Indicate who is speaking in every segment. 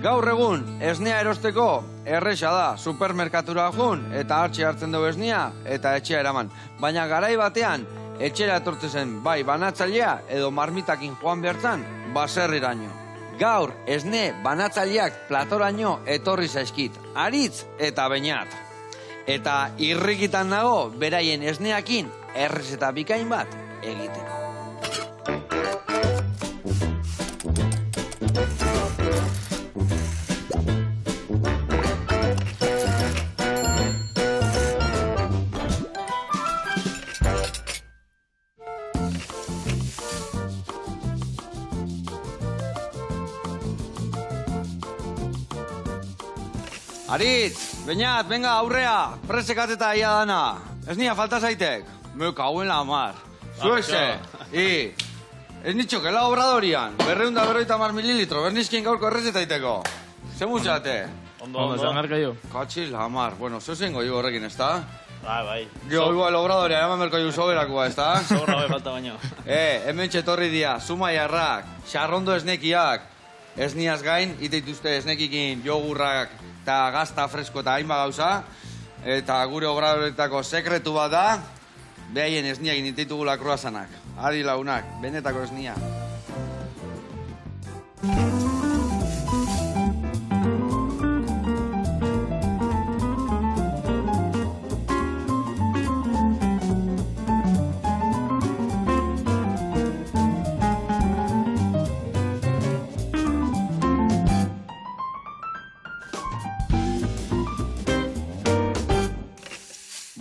Speaker 1: Gaur egun, esnea erosteko erresa da, supermerkatura jun eta hartxe hartzen dugu esnea eta etxea eraman. Baina garai batean, etxera etortzen zen bai banatzailea edo marmitakin joan behartzan, baserriraino. Gaur, esne banatzaileak platoraino etorri zaizkit, aritz eta beñat. Eta irrikitan nago, beraien esneakin errezeta bikain bat egiteko. Aritz, beñat, venga, aurrea, presekat eta ia dana. Esnia falta zaitek. Me cago en la mar. Zuese, ez nitxokela obradorian. 250 mililitro, bernizkin gaurko errezetaiteko. Ze mutxate?
Speaker 2: Ondo, zangarka jo.
Speaker 1: Katxil, hamar. Bueno, zeusen goi horrekin, ez da?
Speaker 2: Bai.
Speaker 1: Gio, igual obradoria, eman merko ju soberakua, ez da?
Speaker 2: Soberra bai falta baino.
Speaker 1: Hemen txetorri dia, sumaiarrak, xarrondo esnekiak. Esniaz gain, iteituzte esnekikin jogurrak eta gazta fresko eta hainba gauza. Eta gure obradoretako sekretu bat da, behaien esniakin iteitugula kruasanak. Adi launak, benetako esnia.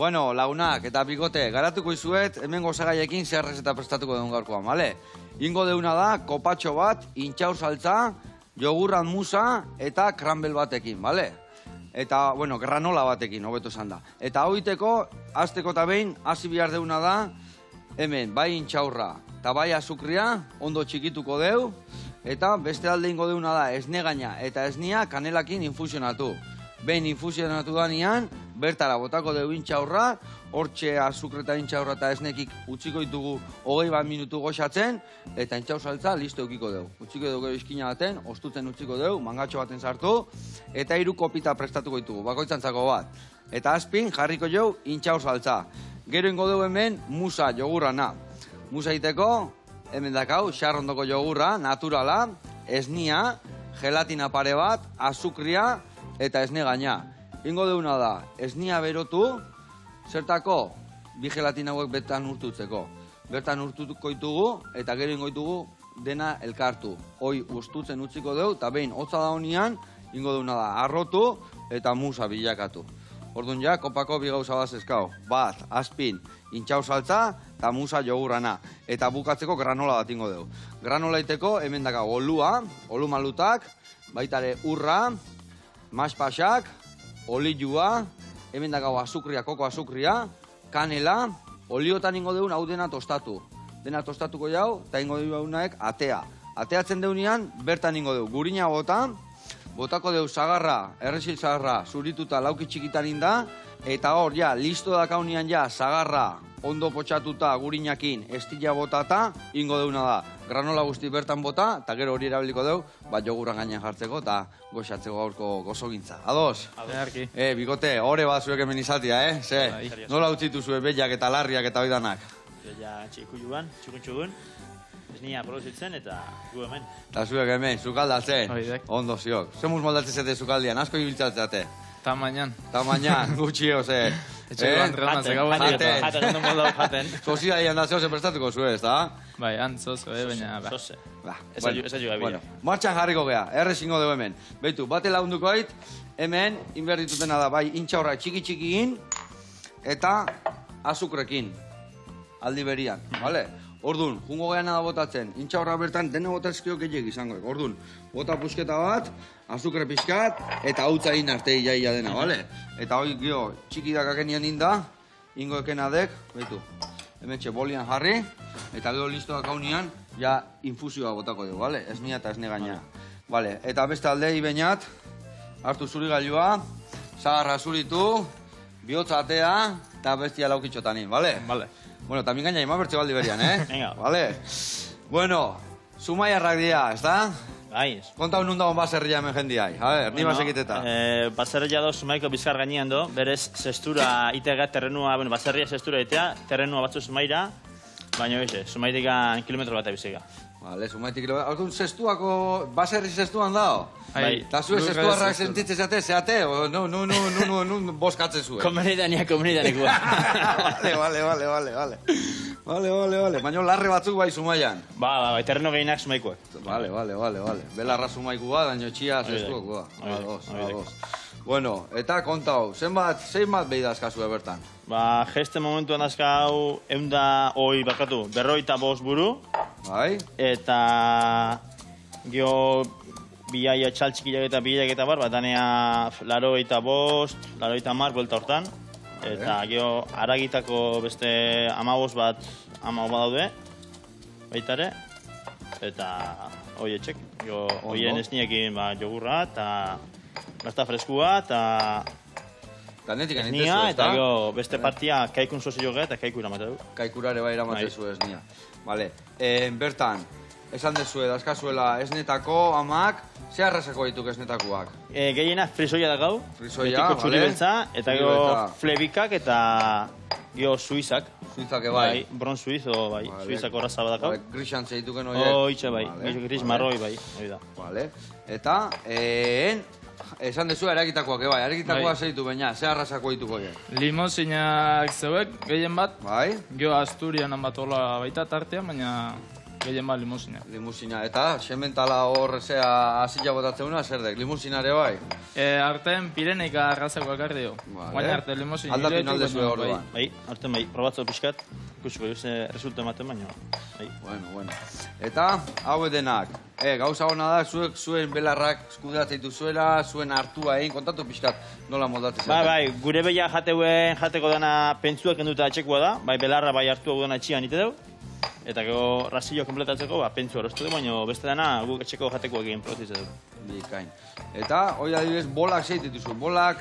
Speaker 1: Bueno, lagunak eta bikote, garatuko izuet, hemen gozagaiekin zerrez eta prestatuko deun gaurkoan, bale? Ingo deuna da, kopatxo bat, intxaur saltza, jogurran musa eta kranbel batekin, bale? Eta, bueno, granola batekin, hobeto esan da. Eta hoiteko, azteko eta behin, hasi behar deuna da, hemen, bai intxaurra eta bai azukria, ondo txikituko deu, eta beste alde ingo deuna da, esne gaina eta esnia kanelakin infusionatu. Behin infusionatu danean, bertara botako dugu intxaurra, hortxe azukre eta intxaurra eta esnekik utziko ditugu 20 minutu goxatzen, eta intxaur saltza listo eukiko dugu. Utziko dugu izkina baten, ostutzen utziko dugu, mangatxo baten sartu, eta 3 kopita prestatuko ditugu, bakoitzantzako bat. Eta azpin jarriko jau intxaur saltza. Gero ingo dugu hemen musa jogurrana. Musa iteko, hemen dakau, xarrondoko jogurra, naturala, esnia, gelatina pare bat, azukria, eta esne gaina. Ingo deuna da, esnia berotu, zertako, bi gelatina hauek bertan urtutzeko. Bertan urtutuko ditugu, eta gero ingo ditugu dena elkartu. Hoi ustutzen utziko dugu, eta behin hotza da honian, ingo deuna da, arrotu eta musa bilakatu. Orduan ja, kopako bi gauza bat zezkau. Bat, azpin, intxaur saltza, eta musa jogurrana. Eta bukatzeko granola bat ingo dugu. Granola iteko, hemen daka olua, olu malutak, baitare urra, maspasak, olioa, hemen dakago azukria, koko azukria, kanela, oliotan ingo deun hau dena tostatu. Dena tostatuko jau, eta ingo deunaek atea. Ateatzen deunean, bertan ingo deu. Gurina botako deu zagarra, erresil zagarra, zurituta lauki txikitan inda, eta hor, ja, listo dakaunean ja, zagarra, ondo potxatuta gurinakin estila botata, ingo deuna da. Granola guzti bertan bota, eta gero hori erabiliko deu, bat jogurran gainean jartzeko, eta goxatzeko gaurko gozogintza. Ados?
Speaker 2: Ados.
Speaker 1: Bikote, hore bat zuek hemen izatea, Ze, nola utzitu zuen behiak eta larriak eta oidanak?
Speaker 2: Ja, txikuan, txukun, esnia produzitzen eta gu hemen.
Speaker 1: Eta zuek hemen, zukaldatzen, ondo ziok. Zemuz moldatzen zete zukaldian, asko ibiltzatzate.
Speaker 3: Tamainan,
Speaker 1: gutxi ze.
Speaker 3: Etxeko entrenan zegau
Speaker 2: Jaten, ondo moldau jaten.
Speaker 1: Sozidaian da zehose prestatuko zuen, ez da?
Speaker 3: Bai, antzozo, baina...
Speaker 2: Zose. Ez
Speaker 1: Bueno,
Speaker 2: aio
Speaker 1: martxan jarriko gea, errez ingo dugu hemen. Beitu, bate lagunduko ait, hemen, inberditutena da, bai, intxaurra txiki-txikiin, eta azukrekin, aldi berian, bale? Orduan, jungo geana da botatzen, intxaurra bertan, dena botazkio gehiek izango. Orduan, bota pusketa bat, azukre pixkat, eta hautza egin arte iaia dena, bale? Eta hoi gio, txiki dakakenian inda, ingo ekena dek, beitu, hemen bolian jarri, eta gero listo dakaunean, ja infusioa botako dugu, bale? Esnia eta esne gaina. Bale, eta beste aldei bainat, hartu zuri gailua, zagarra zuritu, bihotza atea, eta bestia laukitxotanin, bale?
Speaker 2: Bale.
Speaker 1: Bueno, también gaina ima bertze baldi berian,
Speaker 2: Venga.
Speaker 1: Vale? Bueno, sumaiarrak dira, ez da?
Speaker 2: Bai.
Speaker 1: Kontau nun dagoen baserria hemen jendiai. A ver, ni basekiteta.
Speaker 2: Baserria do Zumaiko bizkar gainean do, berez zestura itega terrenua, bueno, baserria zestura itea, terrenua batzu Zumaira, baina hoxe, Zumaitik kilometro bat abizega.
Speaker 1: Vale, Zumaitik kilometro. Orduan, zestuako, baserri zestuan dao?
Speaker 2: Bai.
Speaker 1: Eta zue zestuarrak sentitzen zeate, o no, boskatzen zuen.
Speaker 2: Komunidanekua.
Speaker 1: Vale. Baina larre batzuk bai Zumaian.
Speaker 2: Bai, terreno gehienak Zumaikoak.
Speaker 1: Vale. Belarra Zumaikua, daño txia zestuakua. Ados. Bueno, eta kontau, zenbat behidazkazue bertan?
Speaker 2: Geste momentuan azkau, 105 buru.
Speaker 1: Bai?
Speaker 2: Eta gio biaia txaltxikilak eta bilak eta bar, bat danea 85, 80 buelta hortan. Eta gio aragitako beste 15 bat daude, baitare. Eta hoi etxek, gio hoien esniekin jogurra eta gazta freskua eta esnia, eta gio beste partia kaikun sozi joge eta kaiku iramate du.
Speaker 1: Kaikurare bai eramate zu esnia. Vale, bertan, esan dezue, dazkazuela esnetako amak, ze arrasako dituk esnetakoak?
Speaker 2: Gehienak frisoia da gau,
Speaker 1: betiko
Speaker 2: txuri beltza, eta gio flebikak eta gio suizak.
Speaker 1: Suizak bai?
Speaker 2: Bron suizo, bai, suizako raza badakau.
Speaker 1: Grixan zeituken horiek?
Speaker 2: Hoitxe bai, gris marroi bai, hori da.
Speaker 1: Vale, eta, esan dezu eragitakoak, bai, eragitakoak zeitu baina, ze arrasako dituko horiek?
Speaker 3: Limosinak zeuek, gehien bat.
Speaker 1: Bai?
Speaker 3: Gio Asturian batola baita tartean, baina gehien bat limosinak.
Speaker 1: Limusina, eta sementala hor zea azila botatzeuna, zer dek, limusinare bai?
Speaker 3: Artean Pireneika arrazako akardio. Baina arte limosina.
Speaker 1: Aldatu naldezue hor duan.
Speaker 2: Bai, artean bai, probatzo pixkat, ikusiko jose resulta ematen baina.
Speaker 1: Bueno. Eta, hau edenak. Gauza hona da, zuek zuen belarrak eskudatzeitu zuela, zuen hartua egin, kontatu pixkat nola moldatzen zaten.
Speaker 2: Bai, gure beia jateko dana pentsuak enduta atxekoa da, bai belarra bai hartua dana etxian ite deu. Eta gero rasillo kompletatzeko, pentsu erostu du, baina beste dana guk etxeko jateko egin protitze du.
Speaker 1: Bikain. Eta, hori adibidez, bolak zeitituzu. Bolak,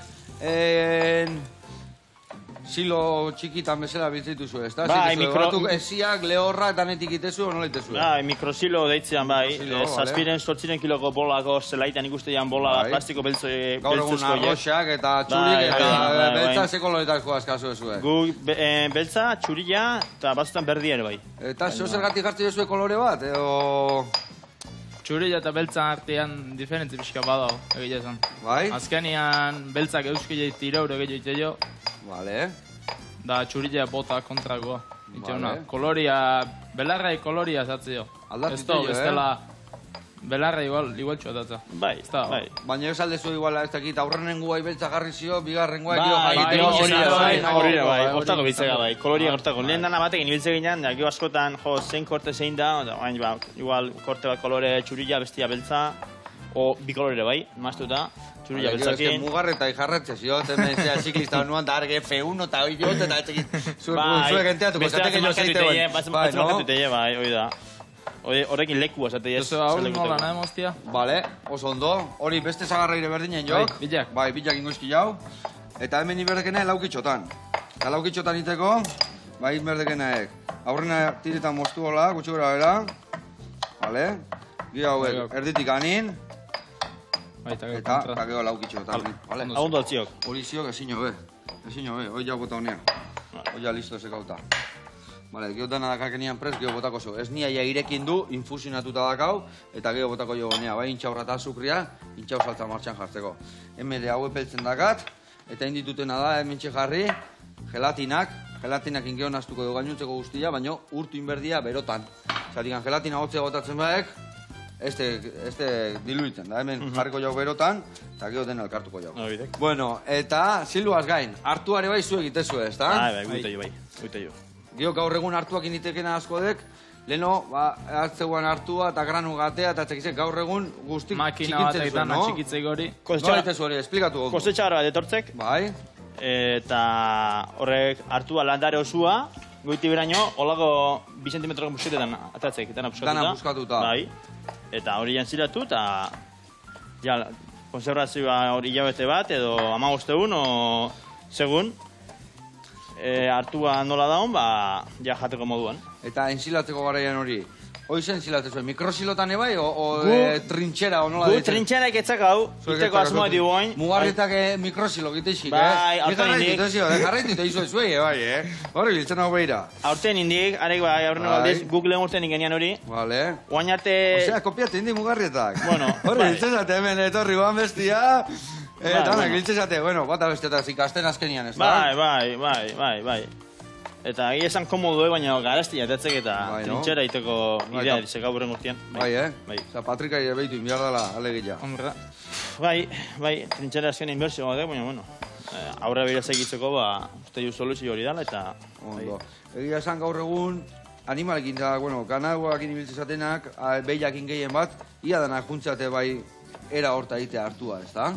Speaker 1: silo txikitan bezala biltzituzu, ez da?
Speaker 2: Bai,
Speaker 1: esiak, lehorra eta netik itezu, o nola itezu?
Speaker 2: Bai, mikrosilo deitzean bai. Zazpiren 8 kiloko bolako zelaitan ikustean bola plastiko beltzezko.
Speaker 1: Gaur egun arroxak eta txurik eta beltza ze koloretako azkazu ezue.
Speaker 2: Gu beltza, txurila eta batzutan berdia ere bai.
Speaker 1: Eta zeo zergatik jartzen duzue kolore bat, edo...
Speaker 3: Txurila eta beltzan artean diferentzi pixka badao, egia esan.
Speaker 1: Bai?
Speaker 3: Azkenean beltzak euskile tiraure gehiago iteio.
Speaker 1: Vale.
Speaker 3: Da txurila bota kontragoa. Itxeuna, koloria, belarrai koloria zatzeo.
Speaker 1: Aldatu iteio,
Speaker 3: bestela, belarra igual txotatza.
Speaker 2: Bai.
Speaker 1: Baina ez aldezu iguala ez dakit, aurrenen guai beltza jarri zio, bigarren guai
Speaker 2: hortako biltzega bai, koloria hortako. Lehen dana batekin ibiltze ginen, da, askotan, zein korte zein da, igual korte bat kolore txurila, bestia beltza, o bi kolore bai, maztuta, txurila beltzakin.
Speaker 1: Mugarreta ijarratze zio, hemen zea ziklista nuan, da arge F1 eta hoi jot, eta zuek enteatuko, zateke jo zeite
Speaker 2: bai, hoi da. Horrekin leku esate ez.
Speaker 3: Eso hau nola nahi moztia?
Speaker 1: Vale, oso ondo. Hori beste zagarraire berdinen jok.
Speaker 3: Bilak.
Speaker 1: Bai, bilak ingoizki jau. Eta hemen iberdekena laukitxotan. Eta laukitxotan iteko, bai iberdekenaek. Aurrena tiretan moztu hola, gutxi gora bera. Vale. Gira hauek, erditik anin. Eta kakeo laukitxotan.
Speaker 2: Agundu altziok.
Speaker 1: Hori ziok ezin hobe. Hoi jau bota honea. Hoi ja listo ezekauta. Vale, geho dana dakakenian prez, geho botako zu. Ez niaia irekin du, infusionatuta dakau, eta geho botako jo gonea. Bai, intxaurra eta azukria, intxaur saltza martxan jartzeko. Hemen hau epeltzen dakat, eta inditutena da, hemen jarri, gelatinak ingeon astuko du gainuntzeko guztia, baina urtu inberdia berotan. Zatikan, gelatina hotzea botatzen baek, este diluitzen da, hemen jarriko jau berotan, eta geho dena elkartuko jau. Bueno, eta siluaz gain, hartuare bai zu egitezu ez, da?
Speaker 2: Bai, guite jo.
Speaker 1: Gio gaur egun hartuak initekena asko dek, leheno, hartzeuan hartua eta granu gatea eta txekizek gaur egun guztik txikintzen zuen, no?
Speaker 3: Txikitzei gori.
Speaker 1: Nola itezu hori, esplikatu gogu.
Speaker 2: Kosetxarra bat etortzek.
Speaker 1: Bai.
Speaker 2: Eta horrek hartua landare osua, goiti beraino, holako 2 centimetroko busketetan atatzek, dana buskatuta.
Speaker 1: Dana buskatuta.
Speaker 2: Bai. Eta hori jantziratu eta konservazioa hori hilabete bat edo 15 egun, segun. Hartua nola daun, ja jateko moduan.
Speaker 1: Eta ensilatzeko garaian hori, Hoizen zilatzen zuen, mikrosilotan ebai, o trintxera, o nola
Speaker 2: Gu
Speaker 1: ditzen?
Speaker 2: trintxeraik etzak hau, iteko asmoa diu goin.
Speaker 1: Mugarrietak mikrosilo giteixik,
Speaker 2: Bai, aurten indik.
Speaker 1: Jarraitu izu zuei, bai, Horri biltzen hau behira.
Speaker 2: Aurten indik, arek bai, aurrena baldiz, guk lehen urten ingenian hori.
Speaker 1: Vale.
Speaker 2: Oain arte...
Speaker 1: Osea, kopiatu indik mugarrietak.
Speaker 2: Bueno,
Speaker 1: Horri
Speaker 2: bai.
Speaker 1: biltzen zate hemen, etorri goan bestia. Eta
Speaker 2: bueno.
Speaker 1: biltzen zate, bueno, bata bestietaz ikasten azkenian, ez da?
Speaker 2: Bai. Eta egia esan komodo, baina garazti jatetzek eta
Speaker 1: Bai, no?
Speaker 2: trintxera iteko
Speaker 1: Bai,
Speaker 2: idea
Speaker 1: eta-
Speaker 2: dizeka burren urtean.
Speaker 1: Bai,
Speaker 2: Bai.
Speaker 1: Osa, Patrika ere behitu, inbiar dela, alegila.
Speaker 3: Hombre,
Speaker 2: Bai, trintxera azken inbertsio bat, baina, bueno, aurre behira segitzeko, uste ju soluzio hori dala, eta...
Speaker 1: Ondo. Egia esan gaur egun, animalekin da, bueno, kanagoakin ibiltzen zatenak, behiakin gehien bat, ia danak juntzate bai era horta egitea hartua, ez da?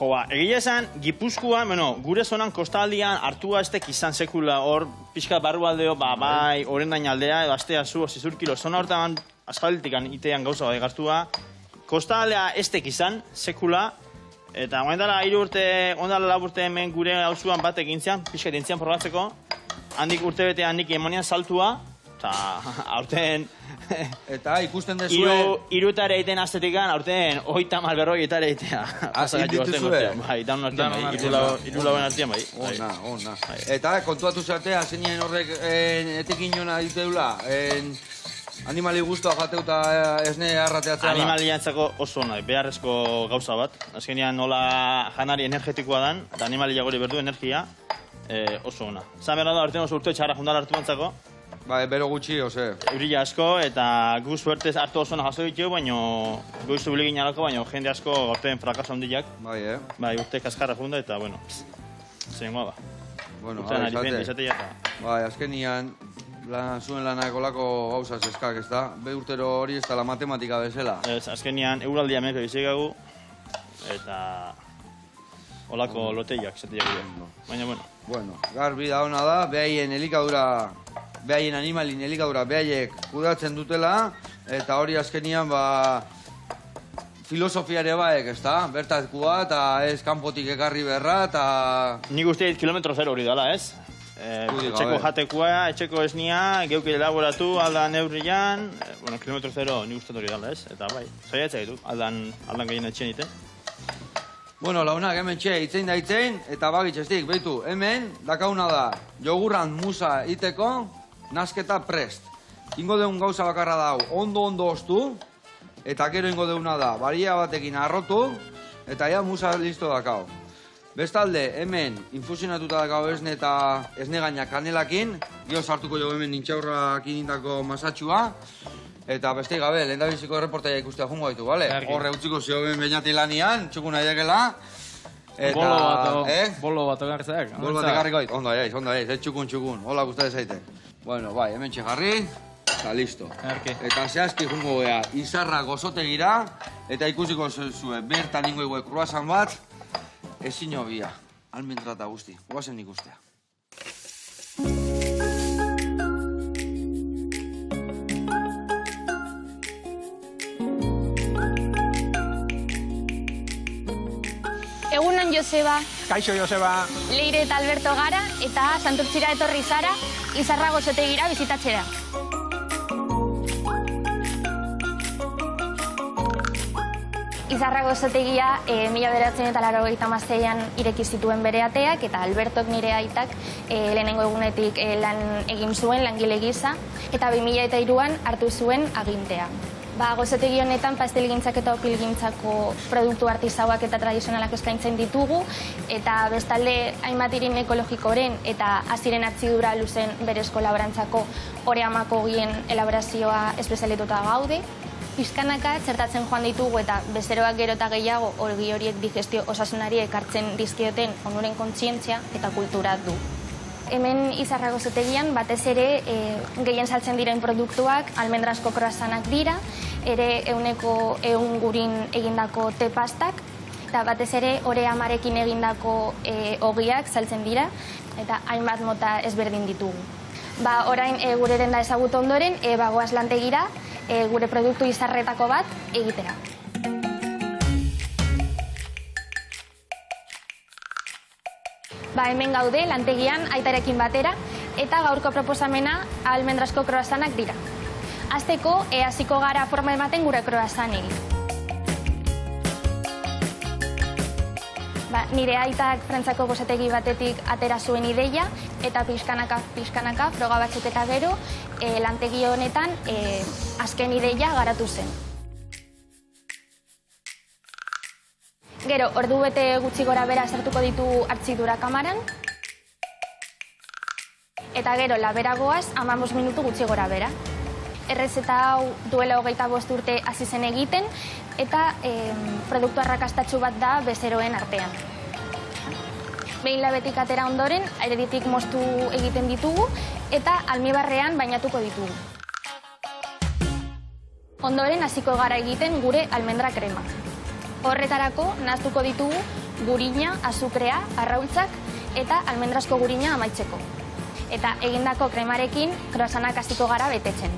Speaker 2: Jo, egia esan, Gipuzkoa, bueno, gure zonan kostaldian hartua estek izan sekula, hor pixka barrualdeo, bai, orendain aldea, edo astea zu, zizurkilo, zona hortan asfaltikan itean gauza bat hartua, kostaldea estek izan sekula, eta oindala 3 urte, oindala 4 urte hemen gure hauzuan bat egintzean, pixka egintzean probatzeko, handik urte bete handik emonian saltua, eta aurten...
Speaker 1: Eta ikusten dezue...
Speaker 2: Irutare egiten aztetikan, aurten 30 berroi eta egitea.
Speaker 1: dituzue?
Speaker 2: Bai, daun artean bai,
Speaker 3: Danon
Speaker 2: irulauen artean bai.
Speaker 1: Ona. Eta kontuatu zatea, zenien horrek etekin jona diteula, animali guztua jateuta esne arrateatzea.
Speaker 2: Animaliantzako oso nahi, beharrezko gauza bat. Azkenean nola janari energetikoa dan, eta animalia gori berdu energia, oso ona. Zan berra da, aurten oso urte txarra jundala hartu bantzako,
Speaker 1: Bai, bero gutxi, ose.
Speaker 2: eurila asko, eta gu suertez hartu oso jaso ditu, baina goizu bilegin alako, baina jende asko gaurten frakaso handiak.
Speaker 1: Bai,
Speaker 2: Bai, urte kaskarra junda, eta bueno, zengoa ba.
Speaker 1: Bueno,
Speaker 2: Urtean ari
Speaker 1: izate.
Speaker 2: izatea eta...
Speaker 1: Bai, azkenian, zuen lanak olako gauzaz eskak, ez da? Be urtero hori ez da la matematika bezala.
Speaker 2: Ez, azkenean euraldia meko bizikagu, eta olako loteiak zatea gure. Baina, bueno.
Speaker 1: Bueno, garbi da ona da, behaien elikadura, behaien animalin elikadura behaiek kudatzen dutela, eta hori azkenian, filosofiare baek, ez da? Bertatkua, eta ez kanpotik ekarri berra, eta...
Speaker 2: Nik uste kilometro zero hori dala, ez?
Speaker 1: Dudik
Speaker 2: Etxeko
Speaker 1: gabe.
Speaker 2: jatekoa, etxeko esnia, geuke elaboratu, aldan neurrian, bueno, kilometro zero nik uste hori dala, ez? Eta bai, zaiatza ditu, aldan gehien etxen ite.
Speaker 1: Bueno, launak hemen txe, itzein da itzein, eta bagitxestik, behitu, hemen, dakauna da, jogurran musa iteko, nasketa prest. Ingo deun gauza bakarra dau, ondo ostu, eta gero ingo deuna da, baria batekin arrotu, eta ja musa listo dakau. Bestalde, hemen, infusionatuta dakau esne eta esne gaina kanelakin, gio sartuko jo hemen nintxaurrakin indako masatxua, eta beste gabe, lehen da biziko erreportaia ikustea jungo gaitu, bale?
Speaker 3: Argi.
Speaker 1: Horre utziko zio ben bainati lanian, txukun nahiakela.
Speaker 3: Bolo bat ogartzeak.
Speaker 1: Bol bat egarriko dit, ondo aiz, ez txukun. Hola guztade zaite. Bueno, bai, hemen txegarri, eta listo.
Speaker 3: Erki.
Speaker 1: Eta zehazki jungo gea, izarra gozotegira, eta ikusiko zuen, bertan ingo egue kruasan bat, ezin hobia, almentrata guzti, guazen ikustea.
Speaker 4: Egunon Joseba,
Speaker 5: Kaixo, Joseba.
Speaker 4: Leire eta Alberto gara eta Santurtzira etorri zara izarra gozotegira bizitatzera. Izarra gozotegia 1986an ireki zituen bere ateak eta Albertok nire aitak lehenengo egunetik lan egin zuen langile gisa eta 2003an hartu zuen agintea. Gozotegi honetan pastelgintzak eta opilgintzako produktu artisauak eta tradizionalak eskaintzen ditugu eta bestalde hainbat irin ekologikoren eta aziren atzidura luzen berezko laborantzako ore amakogien elaborazioa espezialituta gaude. Pizkanaka txertatzen joan ditugu eta bezeroak gero eta gehiago olgi horiek digestio osasunari ekartzen dizkioten onuren kontzientzia eta kultura du. Hemen izarra gozotegian batez ere gehien saltzen diren produktuak almendrasko kroasanak dira, ere 100 gurin egindako te pastak, eta batez ere ore amarekin egindako ogiak saltzen dira, eta hainbat mota ezberdin ditugu. Orain gure denda ezagutu ondoren, goaz lantegira gure produktu izarretako bat egitera. Hemen gaude, lantegian, aitarekin batera, eta gaurko proposamena almendrasko kroasanak dira. Azteko, hasiko gara forma ematen gure croissantik. Nire aitak Frantzako gozategi batetik atera zuen ideia, eta pixkanaka, froga batzuk eta gero, lantegi honetan azken ideia garatu zen. Gero, ordu bete gutxi gora bera sartuko ditu hartzidura kamaran, eta gero, labera goaz, 15 minutu gutxi gora bera. Errezeta hau duela 25 urte hasi zen egiten, eta produktu arrakastatsu bat da bezeroen artean. Behin labetik atera ondoren, aireritik moztu egiten ditugu, eta almibarrean bainatuko ditugu. Ondoren hasiko gara egiten gure almendra krema. Horretarako nahaztuko ditugu gurina, azukrea, arrautzak eta almendrazko gurina amaitzeko. Eta egindako kremarekin croissantak hasiko gara betetzen.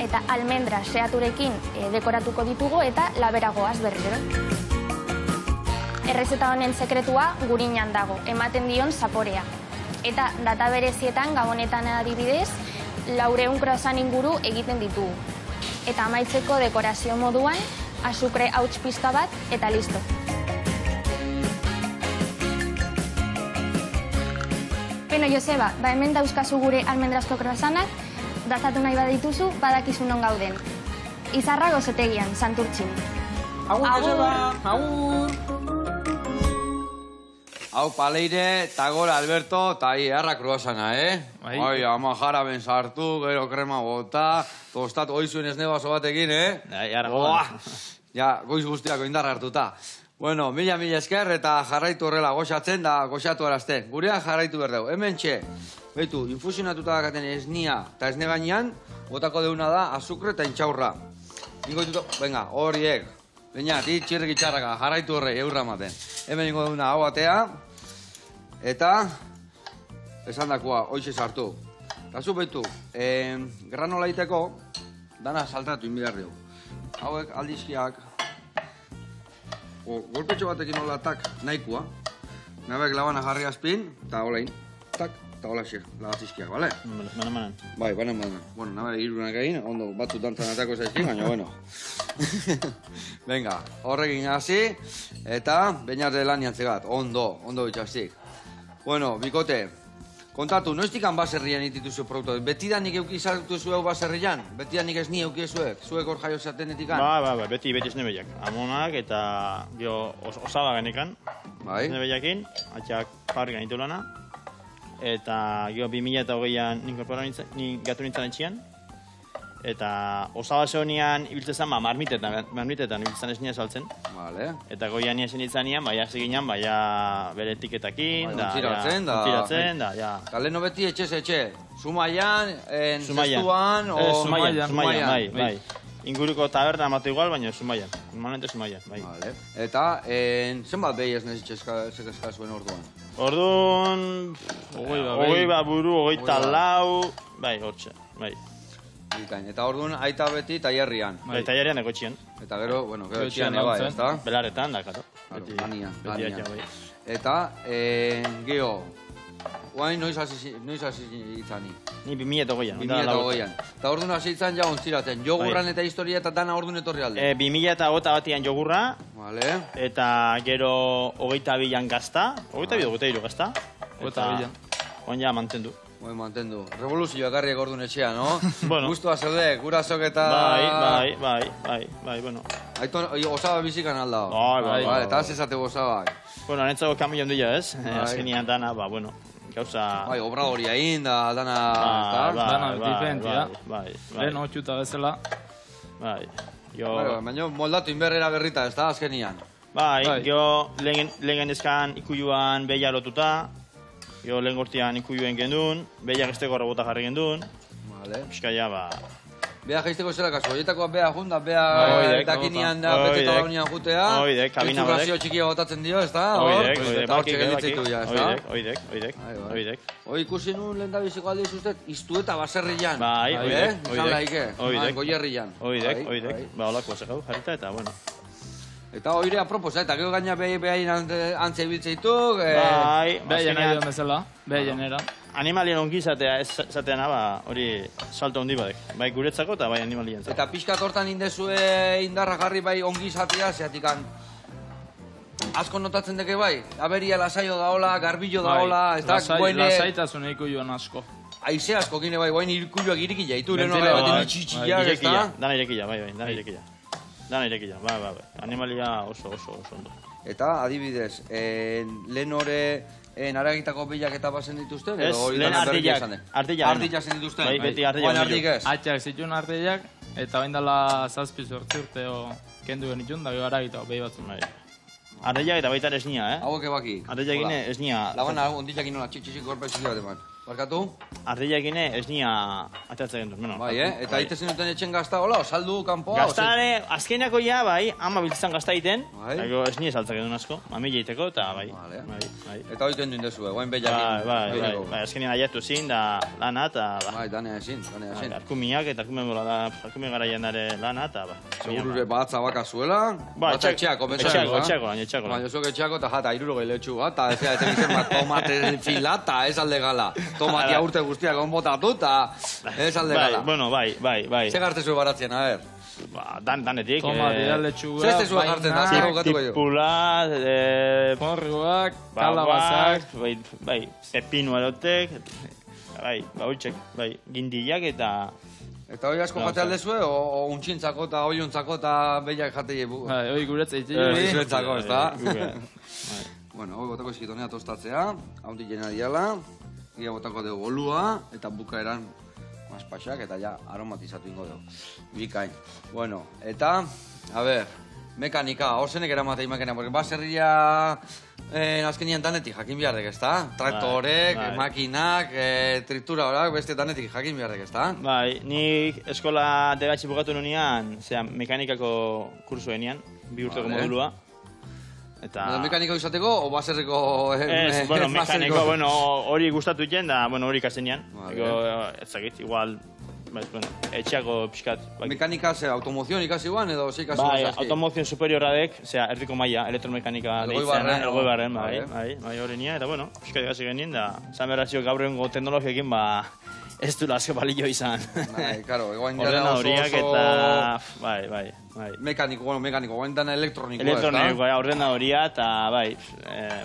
Speaker 4: Eta almendra xeaturekin dekoratuko ditugu eta laberagoaz berriro. Errezeta honen sekretua gurinan dago, ematen dion zaporea. Eta data berezietan, gabonetan adibidez, 400 croissant inguru egiten ditugu. Eta amaitzeko dekorazio moduan, azukre hauts pizka bat eta listo. Beno, Joseba, hemen dauzkazu gure almendrazko croissantak, dazatu nahi badituzu, badakizu non gauden. Izarra gozotegian, Santurtzin.
Speaker 5: Agur, Joseba! Agur!
Speaker 1: Hau Paleire, Tagora Alberto, eta harra croissanta, Oi, ama jaraben sartu, gero krema bota, tostatu, oizuen esnebazo batekin, Ja, goiz guztiako indarra hartuta. Bueno, mila esker eta jarraitu horrela goxatzen da goxatu arazten. Gurean jarraitu berdeu. Hemen txe, behitu, infusionatuta dakaten esnia eta esne gainean, botako deuna da azukre eta intxaurra. Ingo dituto, venga, horiek. Baina, txirrik itxarraka, jarraitu horre, eurra maten. Hemen ingo deuna hau batea, eta esan dakoa, hoize sartu. Kasu behitu, granola iteko, dana saltatu inbidar dugu. Hauek aldizkiak, golpetxo batekin olatak nahikoa. Nabek labana jarri azpin, eta olain, tak, eta hola xer, lagazizkiak, bale?
Speaker 2: Banan.
Speaker 1: Bai, banan. Bueno, nabek irunak egin, ondo batzu dantzan atako zaizkin, baina, bueno. Venga, horrekin hasi, eta bainarte lan jantzegat, ondo bitxastik. Bueno, bikote, kontatu, noiztikan baserrian itituzu produktu? Betidanik euki izartu zueu baserrian? Betidanik ez ni euki zuek? Zuek hor jaio zatenetikan?
Speaker 2: Ba, beti esne behiak. Amonak eta osaba genekan.
Speaker 1: Bai.
Speaker 2: Esne behiakin, atxak fabrikan ditu lana. Eta 2008an nik gatu nintzen etxian. Eta osaba zehonian ibiltzen marmitetan ibiltzen esnia saltzen.
Speaker 1: Vale.
Speaker 2: Eta goian nien zen itzanean, baina ziginan, baina bere etiketakin, ontziratzen, da, ja.
Speaker 1: Kaleno beti etxe, Zumaian, Zestuan,
Speaker 2: Zumaian, bai. Inguruko taberna amatu igual, baina Zumaian. Normalmente Zumaian, bai.
Speaker 1: Vale. Eta, zenbat behi ez nezitxezka zuen orduan?
Speaker 2: Orduan, 20 buru, 24, bai, hortxe, bai.
Speaker 1: Eta orduan aita beti tailerrian.
Speaker 2: Bai, tailerrian egotxian.
Speaker 1: Eta gero, gero etxian eba, ez da?
Speaker 2: Belaretan, da, karo.
Speaker 1: Ganian. Eta, geho, guain noiz hasi itzani?
Speaker 2: Ni 2008an.
Speaker 1: 2008an. Eta orduan hasi itzan ja ontziraten. Jogurran eta historia eta dana orduan etorri alde?
Speaker 2: 2008an jogurra.
Speaker 1: Vale.
Speaker 2: Eta gero 22an gazta. 22 gazta.
Speaker 3: 22an.
Speaker 2: Oin mantendu.
Speaker 1: Bai, mantendu. Revoluzioa garriek orduan etxea, no?
Speaker 2: Bueno.
Speaker 1: Guztua zeude, gurasok eta...
Speaker 2: Bai, bueno.
Speaker 1: Aito, osaba bizikan aldao.
Speaker 2: Bai.
Speaker 1: Eta zezateko osabak.
Speaker 2: Bueno, netzako kamion dira, ez? Azkenian dana, bueno, gauza...
Speaker 1: Bai, obradoria egin da, dana...
Speaker 3: Dana diferenti da.
Speaker 2: Bai.
Speaker 3: Lehen hotxuta bezala.
Speaker 2: Bai.
Speaker 1: Baina moldatu inberrera berrita, ez da, azkenian.
Speaker 2: Bai, jo lehen eskan ikuluan behia lotuta. Jo lehen gortian ikuluen gendun, behiak esteko robota jarri gendun.
Speaker 1: Vale.
Speaker 2: Piskaia,
Speaker 1: Beha jaizteko zela kasu, horietakoa beha junda, beha dakinian da, beteta daunian jutea.
Speaker 2: Oidek, kabina badek.
Speaker 1: Etxurrazio txikia botatzen dio, ez da?
Speaker 2: Oidek.
Speaker 1: Hoi ikusi nun lehen da biziko aldiz uste, iztu eta baserrian.
Speaker 2: Bai,
Speaker 1: oidek. Goierrian.
Speaker 2: Oidek. Ba, holako zegau jarrita eta, bueno.
Speaker 1: Eta oire aproposa, eta gero gaina behain antzea ibiltzeituk.
Speaker 3: Bai, behaien nahi duen bezala, behaien era.
Speaker 2: animalien ongizatea ez zateana, hori salto handi badek. Bai guretzako eta bai animalien zako.
Speaker 1: Eta pixkat hortan indezue indarra jarri bai ongi izatea, zeatikan asko notatzen deke bai, aberia lasaio daola, garbillo daola, ez da,
Speaker 3: lasaitasun ikuioan asko.
Speaker 1: Aize asko gine bai, guain irkuioak irekila, itu leheno
Speaker 3: Ventile,
Speaker 1: baten itxitxiak, ez da?
Speaker 2: Dana irekila, bai, dana irekila. Dana irekila, bai. Animalia oso ondo.
Speaker 1: Eta, adibidez, lehen hore aragitako bilak eta bazen dituzten?
Speaker 2: Ez, lehen ardillak.
Speaker 1: Ardillak zen dituzten?
Speaker 2: Bai, beti ardillak.
Speaker 1: Ardik ez?
Speaker 3: Atxak zituen arteak, eta bain dela 7-8 urteo kendu genitun, da aragitako behi batzun.
Speaker 2: Ardillak eta baita esnia,
Speaker 1: Hauek ebaki.
Speaker 2: Ardillak gine esnia.
Speaker 1: Lagana, ondillak inola txitxik gorpetzik bat eman. Barkatu?
Speaker 2: Ardillak gine esnia atatzen gendu.
Speaker 1: Bai, Eta ite zenuten etxen gazta, hola, saldu, kanpoa?
Speaker 2: Gaztare, azkenako ja, bai, ama biltzan gazta egiten.
Speaker 1: Bai.
Speaker 2: Ego esnia saltzak edun asko, mami jeiteko, eta bai.
Speaker 1: Eta hori kendu indezue, guain behiakin.
Speaker 2: Bai, azkenean aiatu zin, da lana, eta
Speaker 1: Bai, danea ezin.
Speaker 2: arkumiak, eta arkume garaian dare lana, eta ba.
Speaker 1: Segurure batza baka zuela, batza etxeako,
Speaker 2: Etxeako.
Speaker 1: Baina zuek etxeako, eta jata, 60 letxu bat, eta ez egin zen bat tomate filata, ez alde gala. Tomatia urte guztiak onbotatu, eta ez alde gala.
Speaker 2: Bueno, bai.
Speaker 1: Ze garte zuen baratzen, a ver?
Speaker 2: Danetik.
Speaker 3: Tomatia letxuga,
Speaker 1: Zeste zuen jartzen, da, zego gatuko jo.
Speaker 2: Tipula,
Speaker 3: porruak, kalabazak,
Speaker 2: bai, pepinu erotek, bai, bai, gindillak eta...
Speaker 1: Eta hori asko jate aldezue, o untxintzako eta oiuntzako eta behiak jate jebu?
Speaker 3: hori guretzait.
Speaker 1: Zuretzako, ez da? Bueno, hori botako eskitonea tostatzea, haundi jena diala, gira botako dugu olua, eta bukaeran maspaxak, eta ja aromatizatu ingo dugu. Bikain. Bueno, eta, a ver, mekanika, hor zenek eramate imakena, porque baserria azkenian danetik jakin biharrek, ez da? Traktorek, makinak, tritura horak, beste danetik jakin biharrek, ez da?
Speaker 2: Bai, nik eskola degatxe bukatu nunean, mekanikako kursu enian, 2 urteko modulua. Eta...
Speaker 1: Mekaniko izateko, o baserriko...
Speaker 2: Ez, mekaniko, hori gustatu iten, da, hori ikasenean. Ez dakit, igual, etxeako pixkat.
Speaker 1: Mekanika, automozion ikasi guan, edo ze ikasi guan?
Speaker 2: Bai, automozion superioradek, erdiko maila, elektromekanika deitzen, elgoi barren, bai, hori nia, eta pixkat ikasi genien, da, zan berratxio gaur egungo teknologiekin, ez du lasko balio izan.
Speaker 1: Bai, karo, egoan
Speaker 2: dela oso... Bai.
Speaker 1: Mekaniko, egoan dana elektronikoa, ez da?
Speaker 2: Elektronikoa, ordenadoria, eta bai,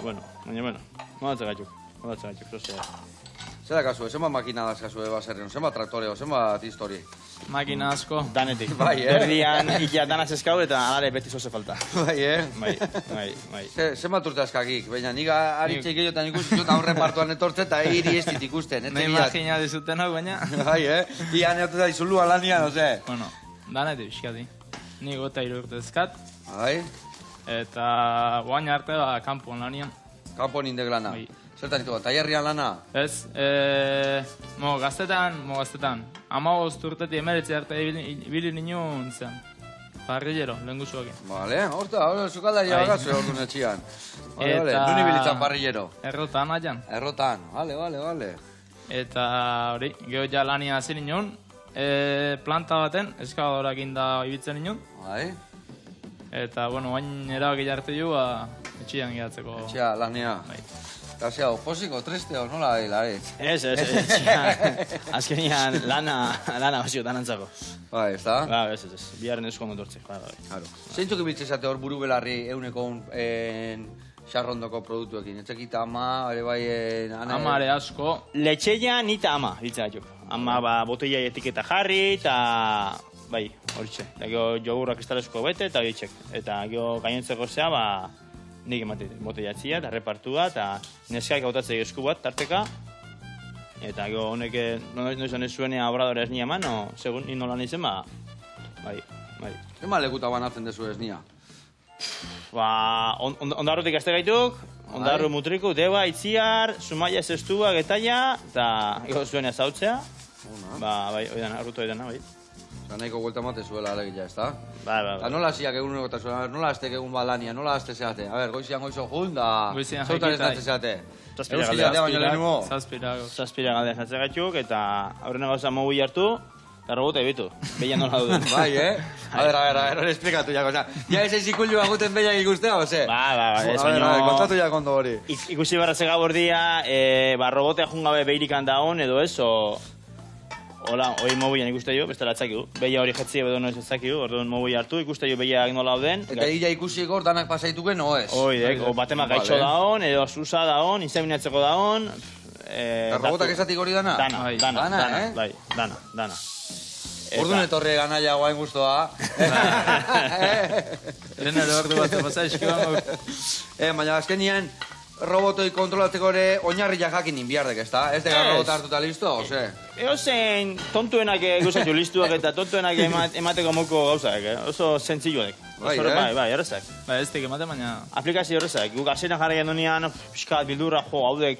Speaker 2: baina, modatzen gaituk, zozea.
Speaker 1: Zer da kasue, zenbat makina dazkazue baserrion, zenbat traktoreo, zenbat histori?
Speaker 3: Makina asko.
Speaker 2: Danetik.
Speaker 1: Bai,
Speaker 2: Berdian, ikia danaz eskau eta alare beti zoze falta.
Speaker 1: Bai,
Speaker 2: Bai.
Speaker 1: Zenbat urte askakik, baina nik aritxeik egiotan ikusten zut aurren partuan etortzen eta hiri ez dit ikusten.
Speaker 3: Me imagina dizuten hau, baina...
Speaker 1: Bai, Ian eotu da izulua lanian, oze?
Speaker 3: Bueno, danetik biskati. Nik gota 3 urte ezkat.
Speaker 1: Bai.
Speaker 3: Eta guain arte kanpon lanian.
Speaker 1: Kanpon indek lana. Zertan ditu, taierrian lana?
Speaker 3: Ez, gaztetan. 15 urtetik 19 arte ibili ninen zen. Parrillero, lehenguzuakin.
Speaker 1: Vale, horta, zukaldaria bagazue ordu netxian. Vale, nuni bilitzan parrillero?
Speaker 3: Errotan aian.
Speaker 1: Errotan, vale.
Speaker 3: Eta hori, geho ja lania hasi ninen, planta baten, eskaladorak inda ibitzen ninen.
Speaker 1: Bai.
Speaker 3: Eta, bain erabaki jartu jo, etxian gidatzeko.
Speaker 1: Etxia, lania. Gazia, oposiko, tristeo, nola hilare?
Speaker 2: Ez, azkenian lana basio danantzako.
Speaker 1: Bai, ez da?
Speaker 2: Ez, biharren esko ondortzek, bai.
Speaker 1: Zeintzuk ibiltze zate hor buru belarri euneko xarrondoko produktuekin? Etxekita ama, ere bai...
Speaker 3: Ama ere asko.
Speaker 2: Letxeia nita ama, biltza batzuk. Ama botella etiketa jarri, eta... Bai, horitxe. Eta jogurrak estalezko bete, eta horitzek. Eta gainentzeko zea, nik ematen botellatxia, eta repartua, eta neskaik hautatzei esku bat, tarteka. Eta honek, noiz honek zuenea obradore esnia eman, segun nino lan izen, bai.
Speaker 1: Zema lekuta banatzen dezu esnia?
Speaker 2: Ondarrutik azte gaituk, ondarru mutriku, deba, itziar, sumaia zestua, getaia, eta zuenea zautzea. Bai, oidana, arrutu oidana, bai.
Speaker 1: Eta nahiko guelta mate zuela alegia, ez da?
Speaker 2: Bai.
Speaker 1: Eta nola hasiak egun eta zuela, nola aztek egun balania, nola azte zeate? A ber, goizian goizo jun, da...
Speaker 3: Goizian
Speaker 1: zautan ez natze zeate?
Speaker 2: Zazpira
Speaker 1: baina lehenumo?
Speaker 3: Zazpira
Speaker 2: galdean zatze gaituk, eta aurrena gauza mogu jartu, Eta robota ebitu, behian nola duden.
Speaker 1: Bai, A ver, hori esplikatu jako, oza. Ja ez eizikullu aguten behiak ikustea, ose?
Speaker 2: Ba, ez
Speaker 1: A ver, kontatu jako ondo hori.
Speaker 2: Ikusi barra zega bordia, robotea jungabe behirikan daun, edo ez, hola, hori mobilan ikuste jo, bestela atzakigu. Behia hori jetzi edo noiz atzakigu, orduan mobi hartu, ikuste jo behiak nola dauden.
Speaker 1: Eta illa ikusi gor danak pasaituken, no ez?
Speaker 2: Oidek, batemak gaitxo daun, edo susa daun, inseminatzeko daun.
Speaker 1: Eta robotak esatik hori dana?
Speaker 2: Dana, bai, dana.
Speaker 1: Orduan etorri ganaia guain guztua.
Speaker 3: Lehen ere ordu bat pasa eskibango.
Speaker 1: Baina azkenien robotoi kontrolatzeko ere oinarriak jakin inbiardek, ez da? Ez dega robota hartuta listo, ose?
Speaker 2: Eozen tontuenak guzatu listuak eta tontuenak emateko moko gauzak, oso zentzilloak. Bai, errezak.
Speaker 3: Ba, ez tek emate, baina...
Speaker 2: Aplikazio horrezak, guk asetan jarri gendunean, pixkat bildurra, haudek,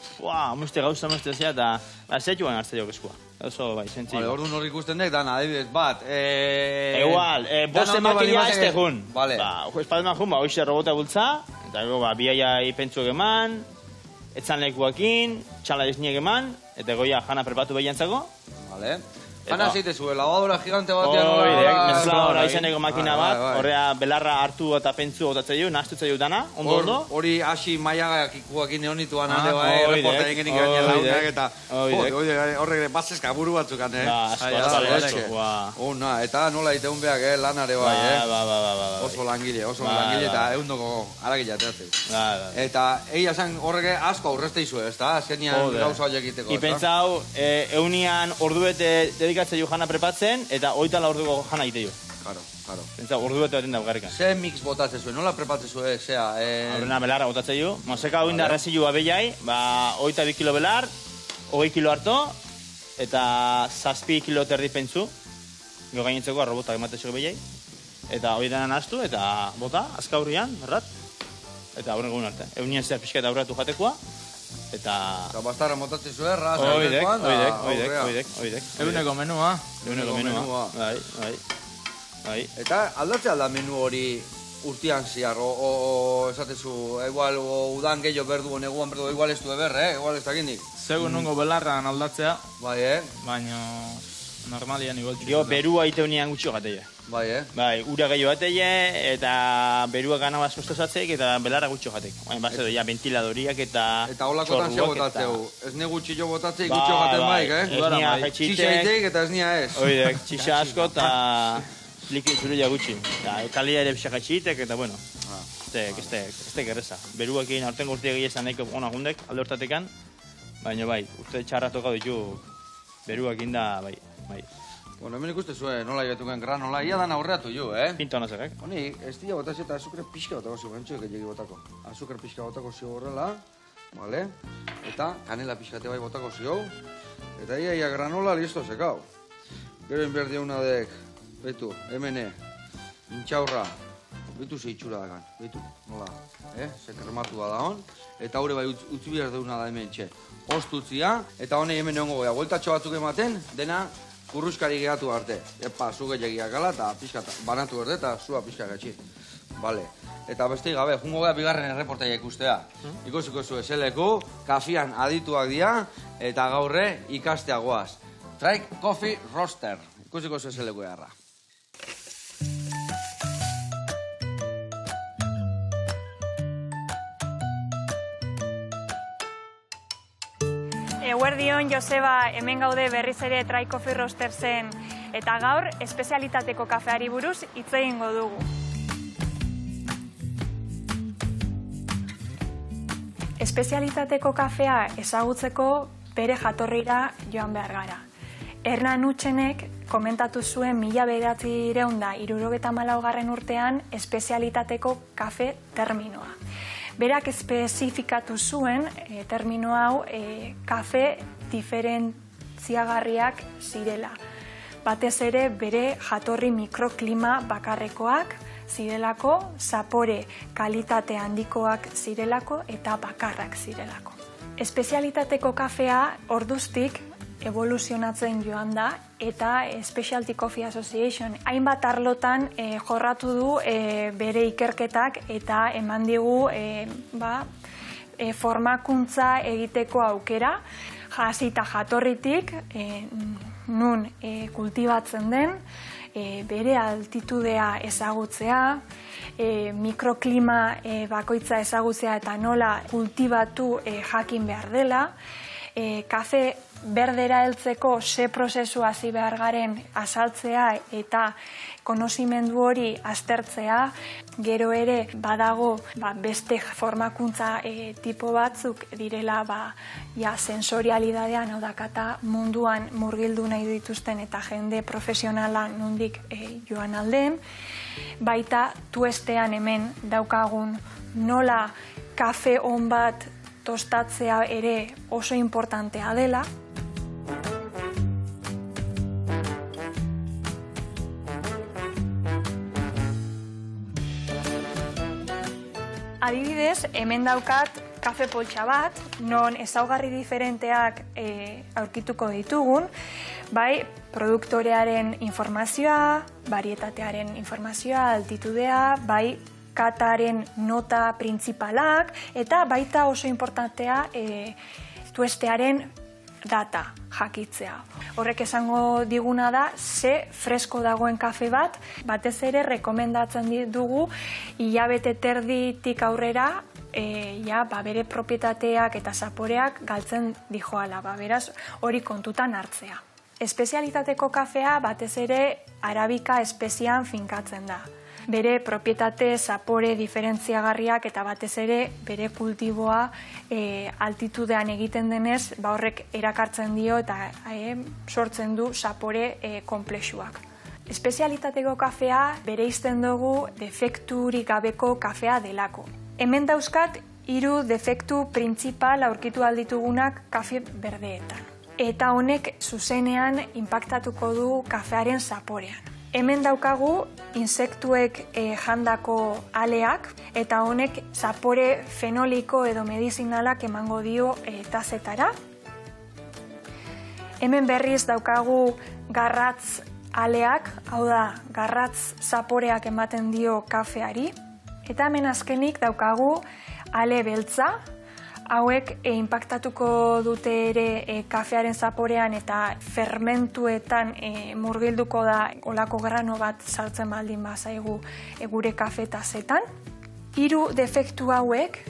Speaker 2: muste gauza, muste zea, eta zetuan hartze jok eskua. Oso, bai, zentzillo.
Speaker 1: Orduan hori ikusten dek, dana, adibidez, bat,
Speaker 2: Igual, boste makila ez tegun.
Speaker 1: Vale.
Speaker 2: Espaldeman jun, hoxe robota bultza, eta biaia ipentzuek eman, etzan lekuakin, txala desniek eman, eta goia jana prepatu behiantzako.
Speaker 1: Vale. Jana zeitezu, lavadora gigante batean hola...
Speaker 2: Oidek, mezcladora izaneko makina bat, horrea belarra hartu eta pentsu otatzen du, nahaztutzen du dana, ondo.
Speaker 1: Hori hasi maiagak ikuakin egonituan ande bai, reporta egenik gainen launak eta... Horrek batzezka buru batzuk ane. Eta nola iteun behak, lanare bai, oso langile eta eundoko aragila teatze. Eta egia zen horrek asko aurrezte izu ez da, azkenian gauza horiek iteko.
Speaker 2: Ipentzau, eunian orduete dedikatzen jo jana prepatzen, eta oitala orduko jana egite jo.
Speaker 1: Claro.
Speaker 2: Pentsa, orduete baten da bugarrikan.
Speaker 1: Ze mix botatzen zuen, nola prepatzen zuen, zea?
Speaker 2: Horrena belarra botatzen jo. Mozeka hau inda rezilu abeiai, oita 2 kilo belar, 20 kilo harto, eta 7 kilo terdi pentsu, gero gainitzeko arrobotak ematezuko abeiai. Eta hori dena nahaztu, eta bota, azkaurrian, errat. Eta horren guen arte. Eunien zer pixka eta aurratu jatekoa. Eta
Speaker 1: bastarra motatzen zuen, raz,
Speaker 2: oidek.
Speaker 3: Eguneko menua.
Speaker 2: Bai.
Speaker 1: Eta aldatzea da menu hori urtian ziar, o esatezu, igual udan gehiago berdu, neguan berdu, igual ez du eber, igual ez dakindik.
Speaker 3: Segun nungo belarran aldatzea.
Speaker 1: Bai,
Speaker 3: Baina normalian igual.
Speaker 2: Gio, berua iteunean gutxo gateia.
Speaker 1: Bai,
Speaker 2: ura gehiago bateie, eta berua gana bat sustosatzek, eta belarra gutxo jatek. Baina, ja, ventiladoriak eta...
Speaker 1: Eta holakotan ze botatzeu. Ez ne gutxillo botatzei, gutxo jaten baik,
Speaker 2: Ez nia jetxitek.
Speaker 1: Txixaitek eta ez nia ez.
Speaker 2: Oidek, txixa asko eta likidu zurila gutxi. Kalia ere pixak jetxitek, eta bueno, ez tek erreza. Beruak egin aurten urtiak egin nahiko ona jundek, alde hortatekan, baina bai, urte txarra toka ditu beruak egin da, bai.
Speaker 1: Bueno, hemen ikuste zuen, nola joetuken granola, ia dan aurreatu jo,
Speaker 2: Pinto honazak,
Speaker 1: Honi, ez dira botazio eta azukre pixka botako zio, gantxo egin botako. Azukre pixka botako zio horrela, vale? Eta kanela pixkate bai botako zio, eta ia granola listo zekau. Gero inberdi una dek, betu, hemene, intxaurra, betu ze itxura dakan, betu, nola, ze krematu da hon, eta haure bai utzi behar deuna da hemen txe. Ostutzia, eta honei hemen egongo goia, bueltatxo batzuk ematen, dena kurruskari gehatu arte. Epa, zu gehiagiak gala eta pixka banatu berde eta zua pixka gatxi. Bale. Eta beste gabe, jungo gara bigarren erreportaia ikustea. Ikusiko zu eseleku, kafian adituak dira, eta gaurre ikastea goaz. Trike Coffee Roaster. Ikusiko zu eseleku egarra.
Speaker 6: Eguerdion, Joseba, hemen gaude berriz ere Trike Coffee Roastersen, eta gaur espezialitateko kafeari buruz hitz egingo dugu. Espezialitateko kafea ezagutzeko bere jatorrira joan behar gara. Hernan Hutsenek komentatu zuen 1974 urtean espezialitateko kafe terminoa. Berak espezifikatu zuen termino hau kafe diferentziagarriak zirela. Batez ere bere jatorri mikroklima bakarrekoak zirelako, zapore kalitate handikoak zirelako eta bakarrak zirelako. Espezialitateko kafea orduztik evoluzionatzen joan da eta Specialty Coffee Association hainbat arlotan jorratu du bere ikerketak eta eman digu formakuntza egiteko aukera, hasita jatorritik nun kultibatzen den, bere altitudea ezagutzea, mikroklima bakoitza ezagutzea eta nola kultibatu jakin behar dela, kafe berdera heltzeko ze prozesu hasi behar garen azaltzea eta konozimendu hori aztertzea, gero ere badago beste formakuntza tipo batzuk direla sensorialidadean, hau dakata munduan murgildu nahi dituzten eta jende profesionala nondik joan alden, baita tuestean hemen daukagun nola kafe on bat tostatzea ere oso importantea dela. Adibidez, hemen daukat kafe poltsa bat, non ezaugarri diferenteak aurkituko ditugun, bai produktorearen informazioa, varietatearen informazioa, altitudea, bai kataren nota printzipalak, eta baita oso importantea tuestearen data jakitzea. Horrek esango diguna da, ze fresko dagoen kafe bat, batez ere rekomendatzen dugu hilabete terditik aurrera bere propietateak eta zaporeak galtzen dijoala, beraz hori kontutan hartzea. Espezialitateko kafea batez ere arabika espezian finkatzen da. Bere propietate, zapore diferentziagarriak eta batez ere bere kultiboa altitudean egiten denez, horrek erakartzen dio eta sortzen du zapore konplexuak. Espezialitateko kafea bereizten dugu defekturik gabeko kafea delako. Hemen dauzkat 3 defektu printzipal aurkitu alditugunak kafe berdeetan. Eta honek zuzenean inpaktatuko du kafearen zaporean. Hemen daukagu insektuek jandako aleak eta honek zapore fenoliko edo medizinalak emango dio tazetara. Hemen berriz daukagu garratz aleak, hau da, garratz zaporeak ematen dio kafeari. Eta hemen azkenik daukagu ale beltza, hauek inpaktatuko dute ere kafearen zaporean eta fermentuetan murgilduko da olako grano bat saltzen baldin bazaigu gure kafetazetan. 3 defektu hauek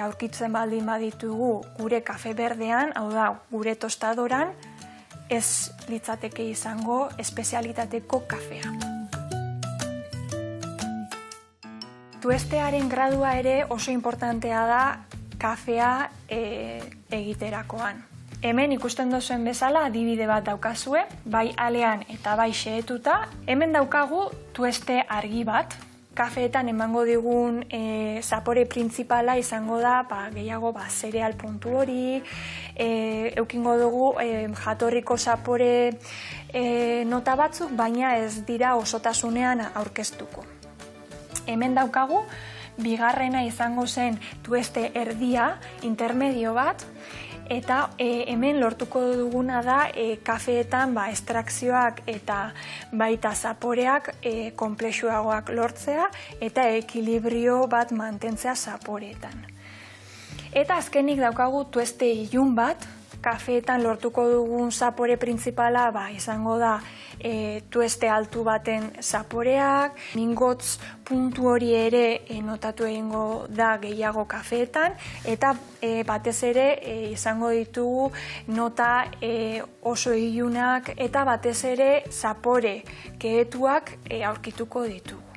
Speaker 6: aurkitzen baldin baditugu gure kafe berdean, hau da, gure tostadoran, ez litzateke izango espezialitateko kafea. Tuestearen gradua ere oso importantea da kafea egiterakoan. Hemen ikusten duzuen bezala adibide bat daukazue, bai alean eta bai xehetuta. Hemen daukagu tueste argi bat. Kafeetan emango digun zapore printzipala izango da gehiago zereal puntu hori, eukingo dugu jatorriko zapore nota batzuk, baina ez dira osotasunean aurkeztuko. Hemen daukagu bigarrena izango zen tueste erdia, intermedio bat, eta hemen lortuko duguna da kafeetan estrakzioak eta baita zaporeak konplexuagoak lortzea eta ekilibrio bat mantentzea zaporeetan. Eta azkenik daukagu tueste ilun bat, kafeetan lortuko dugun zapore printzipala izango da tueste altu baten zaporeak, mingotz puntu hori ere notatu egingo da gehiago kafeetan, eta batez ere izango ditugu nota oso ilunak eta batez ere zapore kehetuak aurkituko ditugu.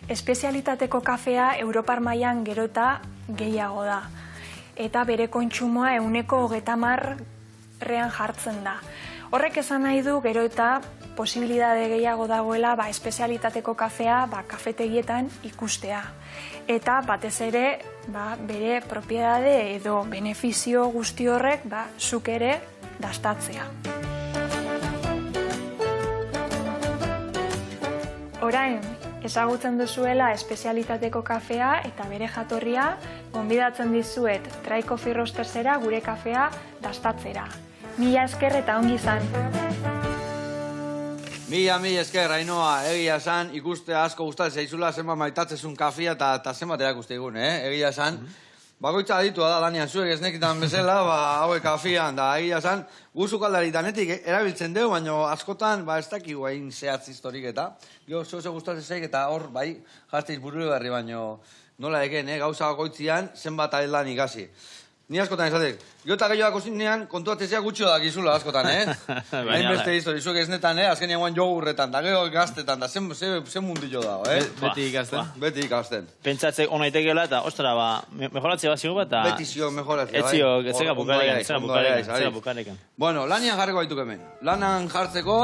Speaker 6: Espezialitateko kafea Europar mailan gero eta gehiago da, eta bere kontsumoa 30%rean jartzen da. Horrek esan nahi du gero eta posibilitate gehiago dagoela espezialitateko kafea kafetegietan ikustea. Eta batez ere bere propietate edo benefizio guzti horrek zuk ere dastatzea. Orain, ezagutzen duzuela espezialitateko kafea eta bere jatorria, gonbidatzen dizuet Try Coffee Roastersera gure kafea dastatzera. Mila esker eta ongi izan.
Speaker 1: Mila esker, Ainhoa, egia esan, ikuste asko gustatzen zaizula zenbat maitatzezun kafia eta zenbat erakuste egun, egia esan. Bakoitza aditua da, Danian, zuek esnekitan bezala, hauek afian, da, egia zan, guzu kaldaridanetik erabiltzen deu, baina askotan, ez dakigu egin zehatz historik eta, jo, zeu gustatzen zeik, eta hor, bai, jazteiz burure berri, baina nola egen, gauza bakoitzian, zenbat aildan ikasi. Ni askotan esatek, jo eta gehiago kozinean, kontuatzea gutxo dakizula askotan, Hain beste histori, zuek esnetan, azkenean guan jogurretan, da gehiago gaztetan, da zen mundillo da,
Speaker 3: Beti ikasten.
Speaker 1: Beti ikasten.
Speaker 2: Pentsatzek ona itekeela eta, ostra, mejoratzea bat zigu bat, eta...
Speaker 1: Beti zio mejoratzea, bai?
Speaker 2: Etzio, etzera bukarekan.
Speaker 1: Bueno, lanian jarriko baituk hemen. Lanan jartzeko,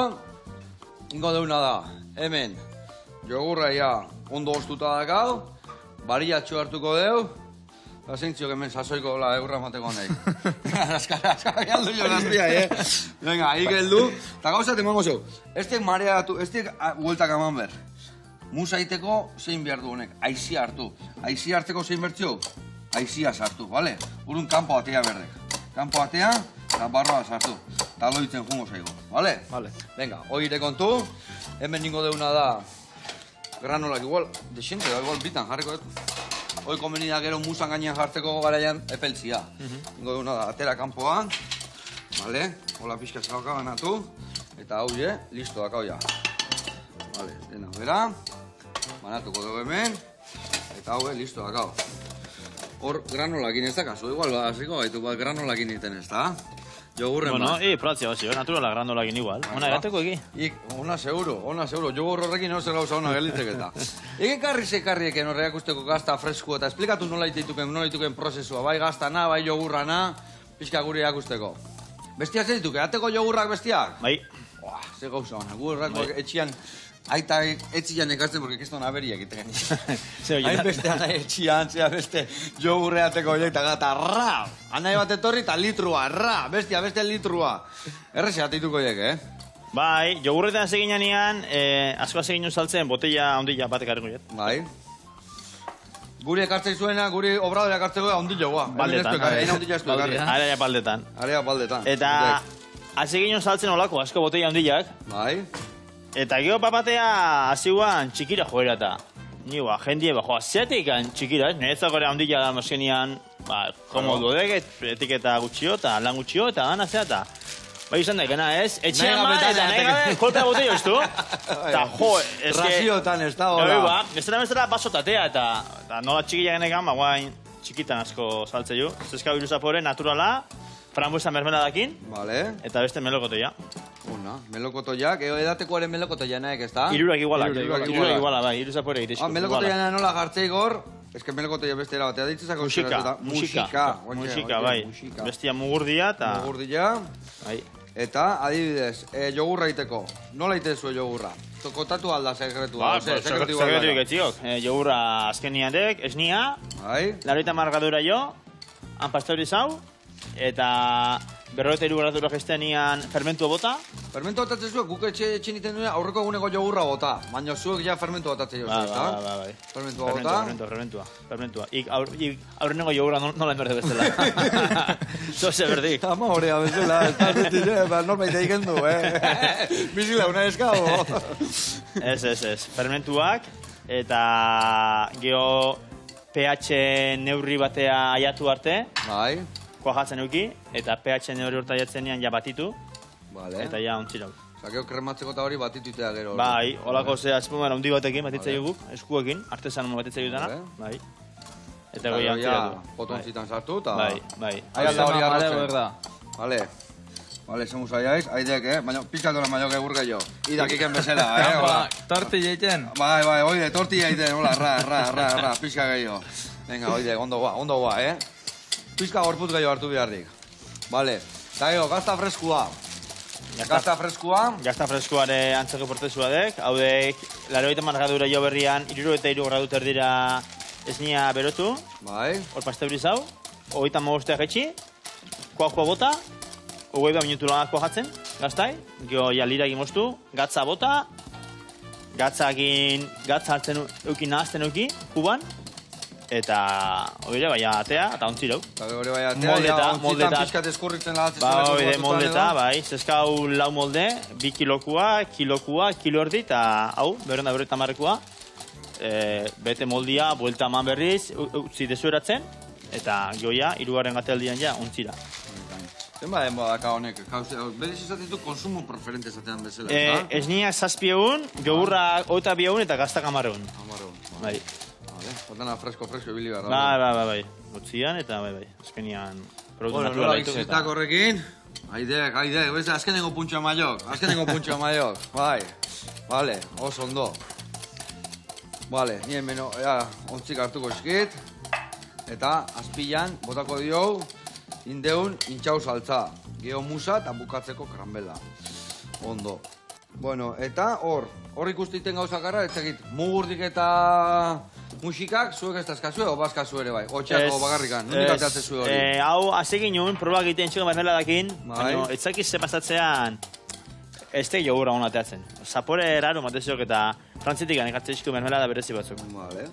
Speaker 1: ingo deuna da, hemen, jogurra ja ondo ostuta dakau, bariatxo hartuko deu, eta zeintziok hemen sasoiko eurra mateko nahi. Azkara, galdu jo gaztia, Venga, ahí geldu. Eta gauzat emango zeu. Estek mareatu, estek hueltak eman ber. Musa iteko zein behar du honek, aizia hartu. Aizia hartzeko zein bertxo? Aizia sartu, bale? Urun kanpo atea berdek. Kanpo atea, eta barroa sartu. Eta loitzen jungo zaigo, bale?
Speaker 3: Vale.
Speaker 1: Venga, hori kontu. Hemen ningo deuna da granolak igual, desente da, igual bitan jarriko dut. Hoi komeni da gero musan gainean jartzeko garaian epeltzia. Ingo duguna da, atera kanpoan, vale? Hola pixka zauka banatu, eta hau listo dakau ja. Vale, dena bera, banatuko dugu hemen, eta hau listo dakau. Hor granolakin ez da kasu, igual hasiko gaitu bat granolakin iten ez da. Jogurren
Speaker 2: Bueno, pratzia bat naturala granolakin igual. Ona egateko egi?
Speaker 1: Ona seguro, jogurr horrekin no zer gauza ona gelitzek eta. Ege karri eken horreak usteko gazta fresku eta esplikatu nola ituken prozesua, bai gaztana, bai jogurrana, pixka guri akusteko. Bestia zer dituke, ateko jogurrak bestiak?
Speaker 2: Bai.
Speaker 1: Ze gauza ona, gurrak etxian, aita etxian ekartzen, porque keston aberiak iten. Hain beste anai etxian, zea beste jogurreateko horiek, eta ra! Anai bat etorri eta litrua, ra! Bestia, beste litrua. Errezea ateituko horiek,
Speaker 2: Bai, jogurretan seginean, asko seginu saltzen, botella ondila batek harriko jet.
Speaker 1: Bai. Guri ekartzen zuena, guri obradore ekartzeko ondillo,
Speaker 2: Baldetan.
Speaker 1: Ondillo ez du ekarri.
Speaker 2: Area baldetan.
Speaker 1: Area baldetan.
Speaker 2: Eta, azeginu saltzen olako, asko botella ondilak.
Speaker 1: Bai.
Speaker 2: Eta gero papatea aziguan txikira joera eta. Niba, jendie, zeatik txikira, niretzak gore ondila da mozkenian, komodo deket, etiketa gutxio eta lan gutxio eta gana zea eta. Bai izan daikena ez, etxean ma eta nahi gabe kolpea botello ez du. Eta jo, ez que...
Speaker 1: Raziotan ez da hola.
Speaker 2: Ez dara bezala basotatea eta nola txikila genekan, guain txikitan asko saltze ju. Zezkau iruzapore naturala, frambuesa mermeladakin, eta beste melokotoia.
Speaker 1: Una, melokotoiak, edatekoaren melokotoia naek ez da?
Speaker 2: Irurak igualak, irurak iguala, bai, iruzapore egitezko.
Speaker 1: Melokotoia nola jartzei gor, ez que melokotoia beste erabatea ditzezako.
Speaker 2: Musika, bai, bestia mugurdia eta...
Speaker 1: Mugurdia.
Speaker 2: Bai.
Speaker 1: Eta, adibidez, jogurra iteko. Nola itezu jogurra? Kontatu alda sekretua.
Speaker 2: Sekretu iketziok. Jogurra azkeniatek, esnia, laroita margadura jo, han pasteurizau, eta berroeta irugaradura gestenian fermentua bota.
Speaker 1: Fermentua botatzen zuek, guk etxin iten duena aurreko eguneko jogurra bota. Baina zuek ja fermentua botatzen jo.
Speaker 2: Bai.
Speaker 1: Fermentua bota.
Speaker 2: Fermentua. Aurreneko jogurra nola enberde bestela. Zoze berdik.
Speaker 1: Ama horea bezala, norbait egin du, Bizila, una eskago.
Speaker 2: Ez. Fermentuak, eta geho pH neurri batea aiatu arte.
Speaker 1: Bai.
Speaker 2: Kuajatzen euki, eta pH neurri urta jatzenean ja batitu.
Speaker 1: Vale.
Speaker 2: Eta ja ontzirau.
Speaker 1: Gero krematzeko eta hori batitutea gero.
Speaker 2: Bai, holako zea espumara hundi batekin batitzei guk, eskuekin, artesan batitzei dutana. Bai. Eta goi ontziratu.
Speaker 1: Potontzitan sartu eta...
Speaker 2: Bai.
Speaker 1: Aia hori arrotzen. Vale, semus aiaiz, aidek, baina pizkatu la maio gegur gehiago. Idakiken bezala,
Speaker 3: Tortilla iten.
Speaker 1: Bai, oide, tortilla iten, hola, ra, pizka gehiago. Venga, oide, ondo goa, Pizka gorput gehiago hartu beharrik. Vale, eta gero, gazta freskua.
Speaker 2: Gazta freskuare antzeko portezua dek. Haudek, 80 margadura jo berrian, 63 gradu terdira esnia berotu.
Speaker 1: Bai.
Speaker 2: Hor pasteurizau. 35 jetxi. Koa bota. 20 minutu lan kuajatzen, gaztai. Gero, ja lira egin moztu. Gatza bota. Gatza hartzen euki nahazten euki, kuban. Eta hori baina atea, eta ontzirau.
Speaker 1: Eta hori baina atea, ontzitan pixkat eskurritzen lahatzen.
Speaker 2: Hori moldeta, bai. Zezkau lau molde, 2 kilokua, kilo erdi, eta hau, berrenda berreta marrekoa. Bete moldia, buelta eman berriz, utzi dezueratzen, Eta joia, 3. gateldian ja, ontzira.
Speaker 1: Zenba denboa daka honek, berez izatetu konsumo preferente esatean bezala,
Speaker 2: Ez nia 7 egun, jogurra 22 egun eta gaztak 10 egun.
Speaker 1: 10 egun.
Speaker 2: Bai.
Speaker 1: Otena fresko ibili behar.
Speaker 2: Bai. Gotzian eta bai. Azkenian produktu
Speaker 1: Bueno,
Speaker 2: naturala
Speaker 1: nola
Speaker 2: dituk
Speaker 1: izitak horrekin. Haidek, azkenengo puntxoa maiok. Bai, vale, oso ondo. Vale, ni hemen ontzik hartuko eskit. Eta azpilan botako dio indeun intxau saltza. Geho musa eta bukatzeko kranbela. Ondo. Bueno, eta hor ikustiten gauzakarra, ez egit, mugurdik eta musikak, zuek ez dazkazue, o bazkazue ere bai? Otxeako bakarrikan, nondik ateatze zue hori?
Speaker 2: Hau, azegin nuen, probak egiten txuken mermeladakin,
Speaker 1: Bai.
Speaker 2: baina etzakiz ze pasatzean ez te jogurra hona ateatzen. Zapore eraro mateziok eta frantzitik ekartzen txuken mermelada berezi batzuk.
Speaker 1: Vale.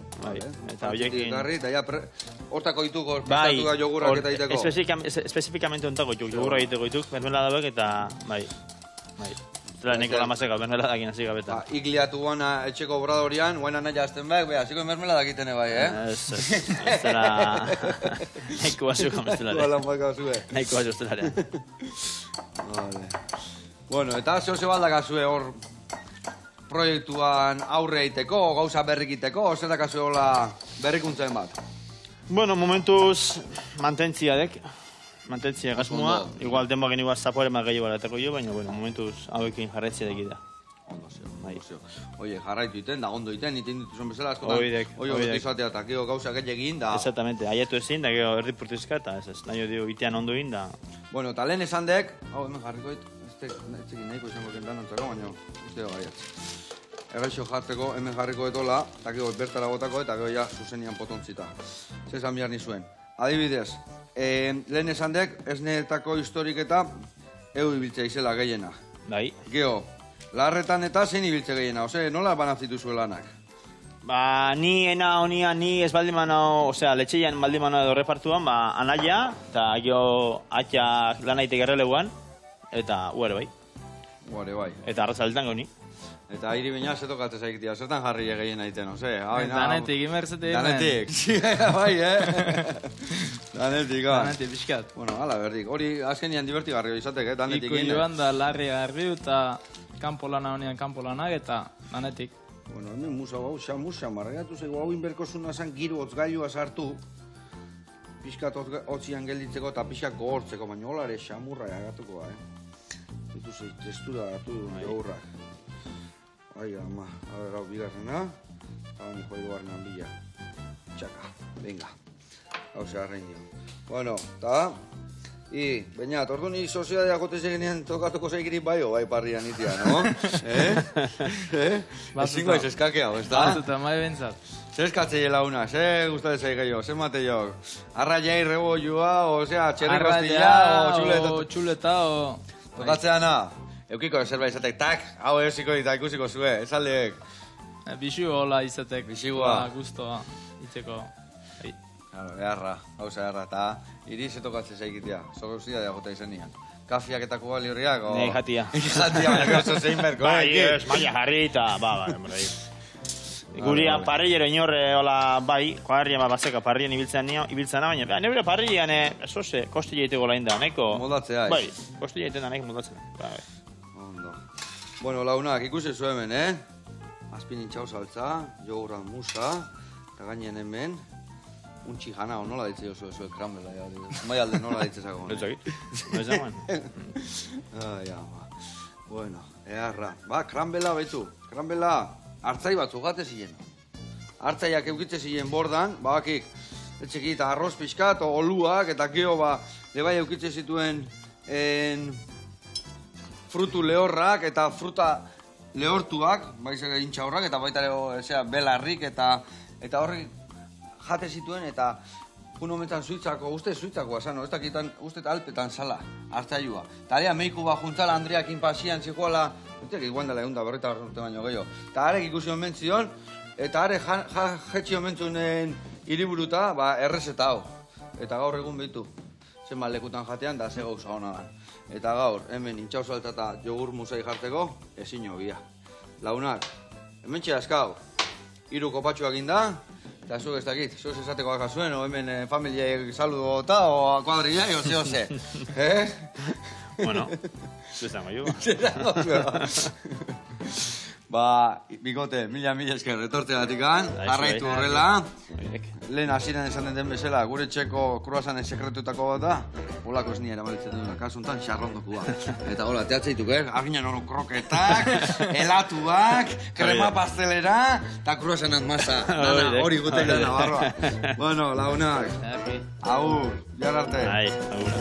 Speaker 2: Eta horiekin...
Speaker 1: Eta ja, hortako dituko, prestatu da jogurrak eta iteko.
Speaker 2: Espezifikamente ontako jogurra egiteko dituk, mermelada bek eta bai. Zela neko lamazeka, mermeladakin hasi gabeta.
Speaker 1: Igliatu guana etxeko obradorian, guaina nahi azten behar, beha, ziko mermeladak itene bai,
Speaker 2: Ez zela... Naiko batzuk amestelare. Naiko batzuk estelare.
Speaker 1: Vale. Bueno, eta zehose baldakazue hor proiektuan aurre egiteko, gauza berrikiteko, zetakazue hola berrikuntzen bat?
Speaker 2: Bueno, momentuz mantentziadek. Mantentzia gasmoa, igual denboak igual zapore más gehiago baratako jo, baina, bueno, momentuz hauekin jarretzia dekida.
Speaker 1: Ondo zio. Oie, jarraitu iten, da ondo iten dituzun bezala, askotan. Oie, izatea, eta gero gauza egin da.
Speaker 2: Exactamente, aiatu ezin, da gero erdi purtizka, eta ez, nahi dio itean ondo egin da.
Speaker 1: Bueno, eta lehen esan dek, hau hemen jarriko dit, etzekin nahiko izango kentan antzako, baina, uste gaiatz. Erraixo jartzeko, hemen jarriko detola, eta gero bertara botako, eta gero ja zuzenian potontzita. Zezan behar nizuen. Adibidez, lehen esan dek, esneetako historik eta ibiltzea izela gehiena.
Speaker 2: Bai.
Speaker 1: Geo, larretan eta zein ibiltze gehiena, nola banazitu zuen lanak?
Speaker 2: Ni ez baldin manao, letxeian baldin manao edo repartuan, anaia, eta gero atxak lan aitek erreleguan, eta uare bai.
Speaker 1: Uare bai.
Speaker 2: Eta arrazaletan gauni.
Speaker 1: Eta hiri baina zetokatzea zaikitia, zertan jarri egin egiten,
Speaker 3: Danetik, imerzete hemen.
Speaker 1: Danetik, bai, Danetik,
Speaker 3: Danetik, pixkat.
Speaker 1: Bueno, ala berdik, hori azkenian divertigarrio izatek, Danetik
Speaker 3: Iku joan da larri garriu eta kanpo lana honean kanpo lanak eta Danetik.
Speaker 1: Bueno, hemen musa, marregatu zego hau inberkozuna zan giru otzgailua sartu, pixkat otzian gelditzeko eta pixkat gogortzeko, baina holare xamurra agatuko, Dituz testura hartu jogurrak. Ai, ama, hau bigarrena, eta niko hirugarrenan bila. Txaka, venga. Hau zeharrein dio. Bueno, eta... Baina, ordu ni soziadea gotez egenean tokatuko zeikirik bai parrian itia, no? Ezingo ez eskake hau, ez da?
Speaker 3: Batuta, mai bentsat.
Speaker 1: Zer eskatzei launa, zer gustatzen zaik gehiago, zer mate jok? Arraiai, rebollua, txerri kostilla,
Speaker 3: txuleta. Txuleta,
Speaker 1: Tokatzeana, eukiko zerbait izatek, tak, hau eusiko eta ikusiko zue, esaldeek.
Speaker 3: Bixu hola izatek.
Speaker 1: Bixigua.
Speaker 3: Gustoa, itzeko.
Speaker 1: Claro, eharra, hauza eharra, eta iriz etokatze zaikitea, zogozia da jota izenian. Kafiak eta kubali horriak, o...
Speaker 2: Nei jatia.
Speaker 1: Jatia, baina oso zein berko,
Speaker 2: Bai, ez, maia jarri eta, Guria parrillero inorre, hola, bai, kuadrian bazeka parrien ibiltzena, baina, nebera parrilian, esoze, kostilla iteko lain da, neko...
Speaker 1: Moldatzea,
Speaker 2: Bai, kostilla iten da, neko moldatzea.
Speaker 1: Ondo. Bueno, launak, ikusi zu hemen, Azpin intxau saltza, jogurran musa, eta gainen hemen, untxi jana, nola ditze jo zuen kranbela, maialde nola ditze zako.
Speaker 2: Ez dakit, ez dagoen.
Speaker 1: Bueno, eharra. Kranbela betu, kranbela hartzai batzu gate ziren. Hartzaiak eukitze ziren bordan, bakik, etxeki eta arroz pixkat, oluak, eta geho lebai eukitze zituen frutu lehorrak eta fruta lehortuak, baizak intxaurrak, eta baita belarrik, eta horrek jate zituen, eta un momentan zuitzako, uste zuitzakoa zano, ez dakitan, uste alpetan zala, hartzailua. Eta area meiku juntzala Andreak inpasian zikoala, usteak iguan dela egun da berreta urte baino gehiago. Eta arek ikusi omen zion, eta arek jetxi omen zunen hiriburuta, errezeta hau. Eta gaur egun behitu, zenbat lekutan jatean, da ze gauza hona da. Eta gaur, hemen intxau saltza eta jogur musai jartzeko, ezin hobia. Launak, hemen txea eskau, 3 kopatxoak inda, Eta zu ez dakit, zu ez esateko alka zuen, o hemen familia saludo eta, o kuadrilla, o ze.
Speaker 2: Bueno, zu esango jo.
Speaker 1: Ba, bikote, mila esker retorteatikan, jarraitu horrela. Lehen hasieran esan den bezala, gure txeko kruasanen sekretutako bat da, holako ez nire erabalitzen duna, kasuntan xarrondokua. Eta hola, teatzeituk, aginen hori kroketak, helatuak, krema pastelera, eta kruasanak masa. Nana, hori gutek da nabarroa. Bueno, lagunak. Agur, jar arte.
Speaker 2: Agur.